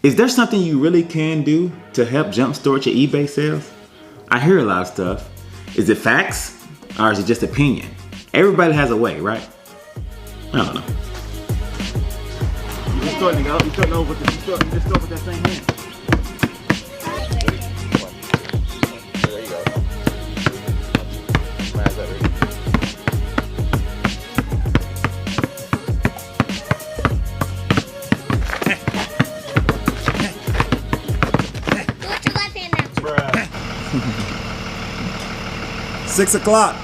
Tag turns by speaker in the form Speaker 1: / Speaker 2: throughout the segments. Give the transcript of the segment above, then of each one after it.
Speaker 1: Is there something you really can do to help jumpstart your eBay sales? I hear a lot of stuff. Is it facts or is it just opinion? Everybody has a way, right? I don't know. You're starting over with that same hand.
Speaker 2: There you go. Smash that right.
Speaker 3: Put your left hand down.
Speaker 4: 6 o'clock.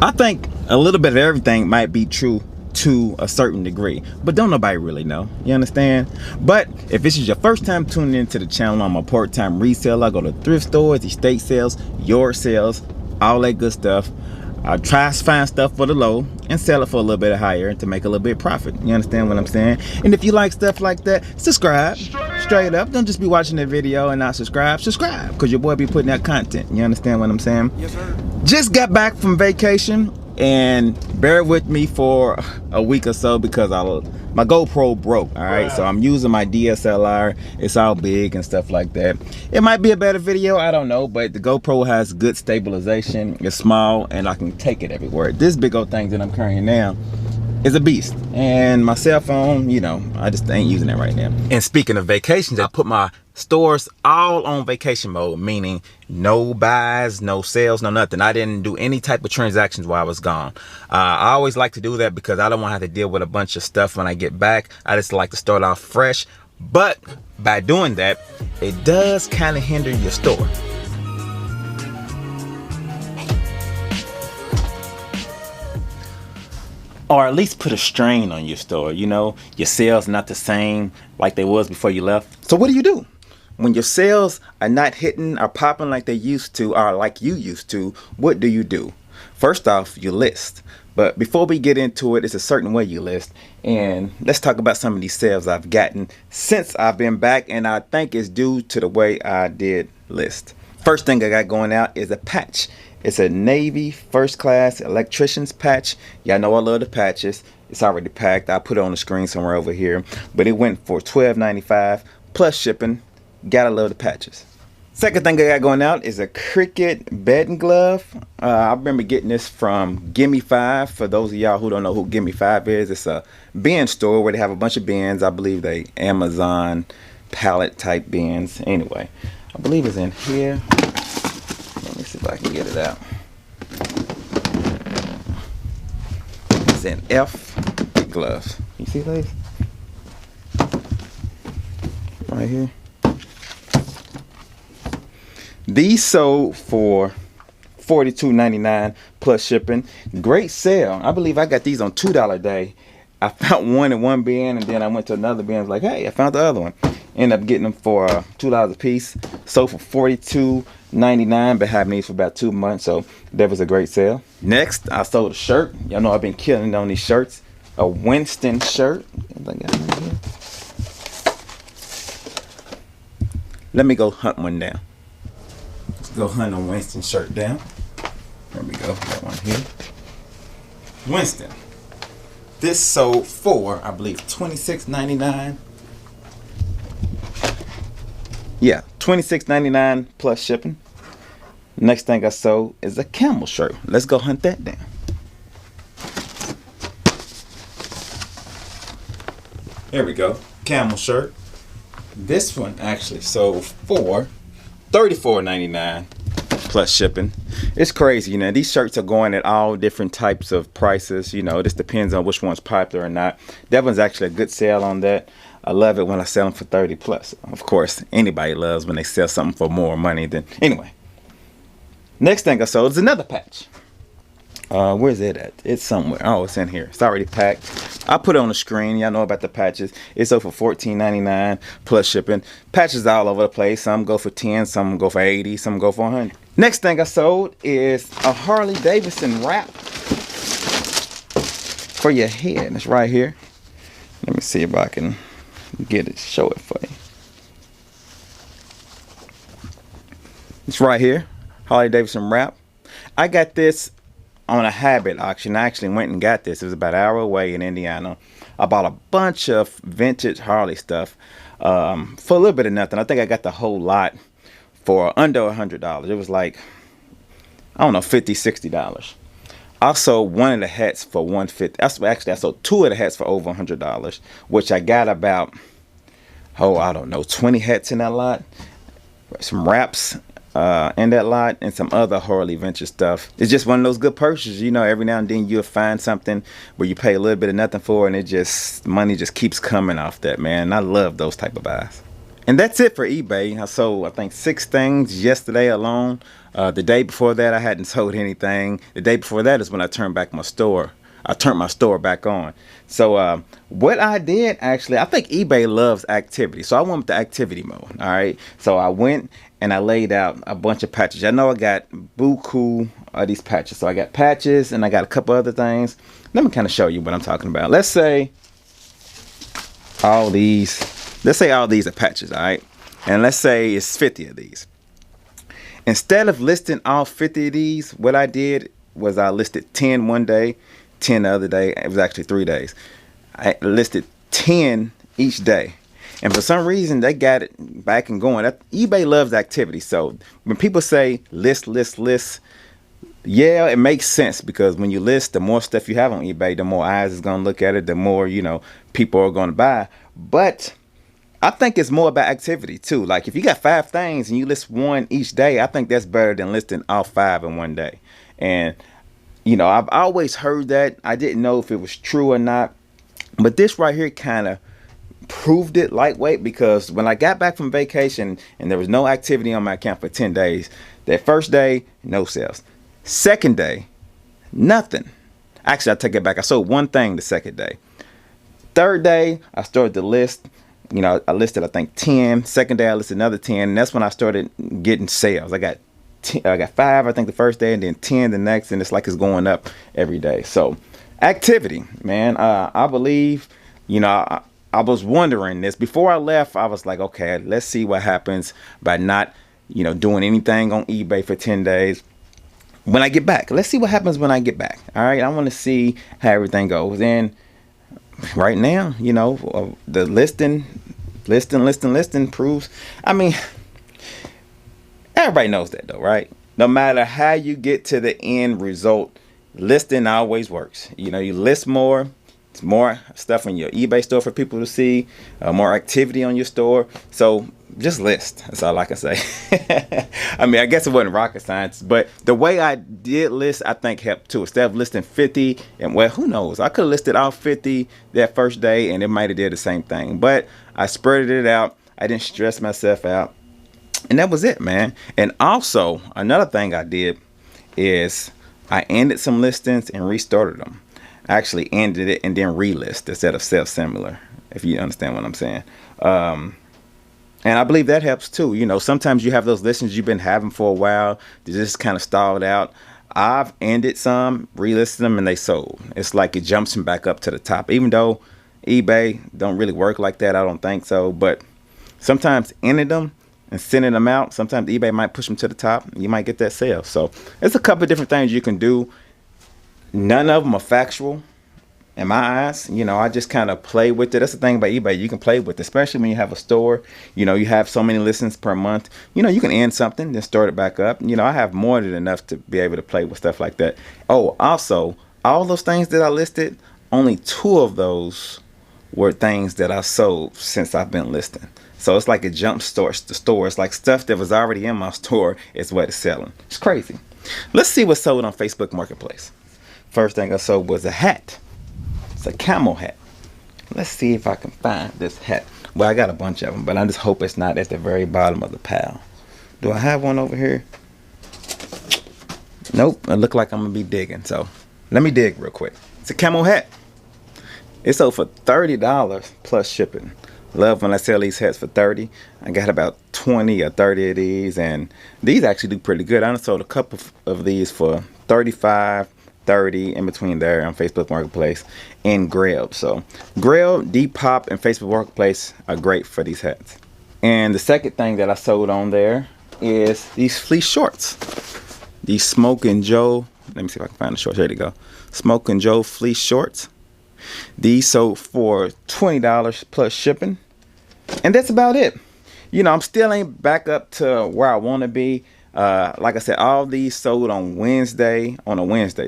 Speaker 1: I think a little bit of everything might be true to a certain degree, but don't nobody really know. You understand? But if this is your first time tuning into the channel, I'm a part-time reseller. I go to thrift stores, estate sales, yard sales, all that good stuff. I try to find stuff for the low and sell it for a little bit higher to make a little bit profit. You understand what I'm saying? And if you like stuff like that, subscribe. Straight up. Don't just be watching the video and not subscribe. Subscribe, because your boy be putting out content. You understand what I'm saying?
Speaker 4: Yes, sir.
Speaker 1: Just got back from vacation, and bear with me for a week or so because my GoPro broke. All right, so I'm using my DSLR. It's all big and stuff like that. It might be a better video, I don't know, but the GoPro has good stabilization. It's small and I can take it everywhere. This big old thing that I'm carrying now is a beast, and my cell phone, you know, I just ain't using it right now. And speaking of vacations, I put my stores all on vacation mode, meaning no buys, no sales, no nothing. I didn't do any type of transactions while I was gone. I always like to do that because I don't want to have to deal with a bunch of stuff when I get back. I just like to start off fresh, but by doing that, it does kind of hinder your store. Or at least put a strain on your store. You know, your sales not the same like they was before you left. So what do? When your sales are not hitting or popping like they used to, or like you used to, what do? First off, you list. But before we get into it, it's a certain way you list. And let's talk about some of these sales I've gotten since I've been back, and I think it's due to the way I did list. First thing I got going out is a patch. It's a Navy first class electrician's patch. Y'all know I love the patches. It's already packed. I put it on the screen somewhere over here. But it went for $12.95 plus shipping. Gotta love the patches. Second thing I got going out is a Cricket bedding glove. I remember getting this from Gimme 5. For those of y'all who don't know who Gimme 5 is, it's a bin store where they have a bunch of bins. I believe they Amazon pallet type bins. Anyway, I believe it's in here. Let me see if I can get it out. It's an F gloves. You see these? Right here. These sold for $42.99 plus shipping. Great sale. I believe I got these on $2 day. I found one in one bin, and then I went to another bin. I was like, hey, I found the other one. Ended up getting them for $2 a piece. Sold for $42.99. Been having these for about 2 months, so that was a great sale. Next, I sold a shirt. Y'all know I've been killing on these shirts. A Winston shirt. Let me go hunt one down. Let's go hunt a Winston shirt down. There we go. Got one here. Winston. This sold for, I believe, $26.99. Yeah, $26.99 plus shipping. Next thing I sold is a Camel Shirt. Let's go hunt that down. Here we go. Camel Shirt. This one actually sold for $34.99 plus shipping. It's crazy, you know. These shirts are going at all different types of prices. You know, this depends on which one's popular or not. That one's actually a good sale on that. I love it when I sell them for 30 plus. Of course, anybody loves when they sell something for more money than... Anyway. Next thing I sold is another patch. Where's it at? It's somewhere. Oh, it's in here. It's already packed. I put it on the screen. Y'all know about the patches. It's sold for $14.99 plus shipping. Patches all over the place. Some go for 10, some go for 80, some go for 100. Next thing I sold is a Harley Davidson Rap for your head. It's right here. Let me see if I can get it, show it for you. It's right here. Harley Davidson Rap. I got this on a habit auction. I actually went and got this. It was about an hour away in Indiana. I bought a bunch of vintage Harley stuff for a little bit of nothing. I think I got the whole lot for under $100. It was like, I don't know, $50, $60. I sold one of the hats for $150. Actually, I sold two of the hats for over $100, which I got about, I don't know, 20 hats in that lot. Some wraps in that lot, and some other Harley vintage stuff. It's just one of those good purchases. You know, every now and then you'll find something where you pay a little bit of nothing for, and money just keeps coming off that, man. I love those type of buys. And that's it for eBay. I sold, I think, 6 things yesterday alone. The day before that, I hadn't sold anything. The day before that is when I turned back my store. I turned my store back on. So what I did, actually, I think eBay loves activity. So I went with the activity mode. All right. So I went and I laid out a bunch of patches. I know I got buku of these patches. So I got patches and I got a couple other things. Let me kind of show you what I'm talking about. Let's say all these are patches. All right. And let's say it's 50 of these. Instead of listing all 50 of these, what I did was I listed 10 one day, 10 the other day. It was actually 3 days. I listed 10 each day. And for some reason, they got it back and going. eBay loves activity. So when people say list, yeah, it makes sense, because when you list, the more stuff you have on eBay, the more eyes is going to look at it, the more, people are going to buy. But I think it's more about activity too. Like if you got 5 things and you list 1 each day, I think that's better than listing all 5 in one day. And I've always heard that. I didn't know if it was true or not, but this right here kind of proved it lightweight, because when I got back from vacation and there was no activity on my account for 10 days, that first day, no sales. Second day, nothing. Actually, I take it back. I sold 1 thing the second day. Third day, I started to list. I listed, I think, 10. Second day, I listed another 10. And that's when I started getting sales. I got 5, I think, the first day, and then 10 the next. And it's like it's going up every day. So activity, man. I believe, I was wondering this. Before I left, I was like, okay, let's see what happens by not, doing anything on eBay for 10 days. When I get back, let's see what happens when I get back. All right. I want to see how everything goes. And right now, the listing proves, everybody knows that though, right? No matter how you get to the end result, listing always works. You list more, it's more stuff in your eBay store for people to see, more activity on your store. So just list. That's all I can say. I guess it wasn't rocket science, but the way I did list, I think, helped too. Instead of listing 50, and well, who knows? I could have listed all 50 that first day, and it might have did the same thing. But I spread it out. I didn't stress myself out. And that was it, man. And also, another thing I did is I ended some listings and restarted them. I actually ended it and then relist instead of self-similar, if you understand what I'm saying. And I believe that helps too. Sometimes you have those listings you've been having for a while. They just kind of stalled out. I've ended some, relisted them, and they sold. It's like it jumps them back up to the top. Even though eBay don't really work like that, I don't think so. But sometimes ending them and sending them out, sometimes eBay might push them to the top. And you might get that sale. So there's a couple of different things you can do. None of them are factual. In my eyes, I just kind of play with it. That's the thing about eBay. You can play with it, especially when you have a store. You have so many listings per month. You can end something, then start it back up. I have more than enough to be able to play with stuff like that. Oh, also, all those things that I listed, only 2 of those were things that I sold since I've been listing. So it's like it jump starts the store. It's like stuff that was already in my store is what it's selling. It's crazy. Let's see what's sold on Facebook Marketplace. First thing I sold was a hat. It's a camel hat. Let's see if I can find this hat. Well, I got a bunch of them, but I just hope it's not at the very bottom of the pile. Do I have one over here? Nope. It look like I'm going to be digging. So let me dig real quick. It's a camel hat. It's sold for $30 plus shipping. Love when I sell these hats for $30. I got about 20 or 30 of these, and these actually do pretty good. I done sold a couple of these for $35. 30 in between there on Facebook Marketplace and Grail. So Grail, Depop, and Facebook Marketplace are great for these hats. And the second thing that I sold on there is these fleece shorts. These Smoke and Joe, let me see if I can find the shorts. There they go. Smoke and Joe fleece shorts. These sold for $20 plus shipping. And that's about it. You know, I'm still ain't back up to where I want to be. Like I said, all these sold on a Wednesday.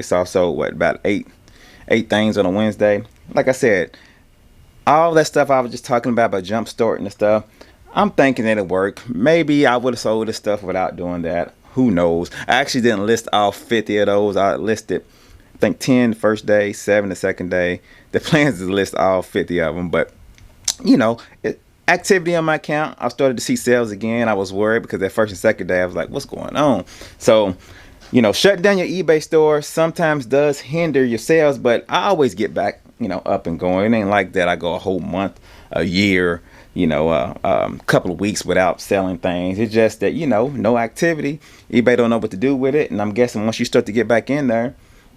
Speaker 1: So I sold what, about eight things on a Wednesday. Like I said, all that stuff I was just talking about jump starting and stuff, I'm thinking it'll work. Maybe I would have sold this stuff without doing that. Who knows? I actually didn't list all 50 of those. I listed, I think, 10 the first day, 7 the second day. The plan is to list all 50 of them. But, you know, activity on my account, I started to see sales again. I was worried because that first and second day, I was like, what's going on? So, you know, shutting down your eBay store sometimes does hinder your sales, but I always get back, you know, up and going. It ain't like that I go a whole month, a year, you know, couple of weeks without selling things. It's just that, you know, no activity. eBay don't know what to do with it. And I'm guessing once you start to get back in there,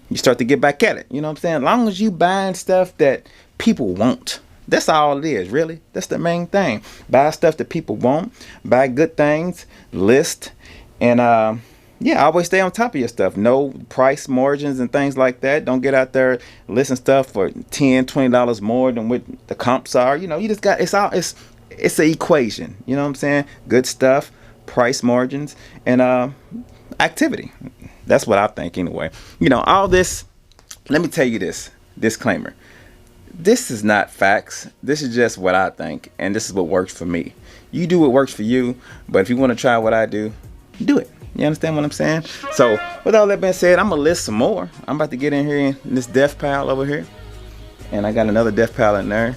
Speaker 1: you start to get back at it. You know what I'm saying? As long as you buying stuff that people want. That's all it is, really. That's the main thing. Buy stuff that people want. Buy good things. List. And, yeah, always stay on top of your stuff. No price margins and things like that. Don't get out there listing stuff for $10, $20 more than what the comps are. You know, you just got, it's an equation. You know what I'm saying? Good stuff, price margins, and activity. That's what I think anyway. You know, all this, let me tell you this, disclaimer. This is not facts. This is just what I think, and this is what works for me. You do what works for you, but if you want to try what I do, do it. You understand what I'm saying? So, with all that being said, I'm going to list some more. I'm about to get in here in this death pile over here. And I got another death pile in there.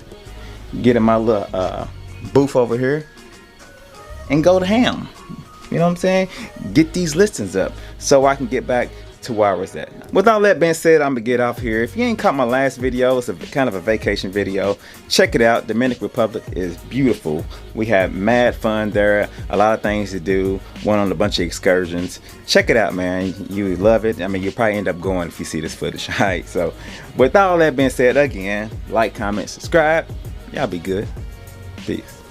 Speaker 1: Get in my little booth over here. And go to ham. You know what I'm saying? Get these listings up so I can get back to where I was at. With all that being said, I'm gonna get off here. If you ain't caught my last video, it's a kind of a vacation video. Check it out. Dominican Republic is beautiful. We have mad fun there. A lot of things to do. Went on a bunch of excursions. Check it out, man. You love it. I mean, you'll probably end up going if you see this footage. All right. So, with all that being said, again, like, comment, subscribe. Y'all be good. Peace.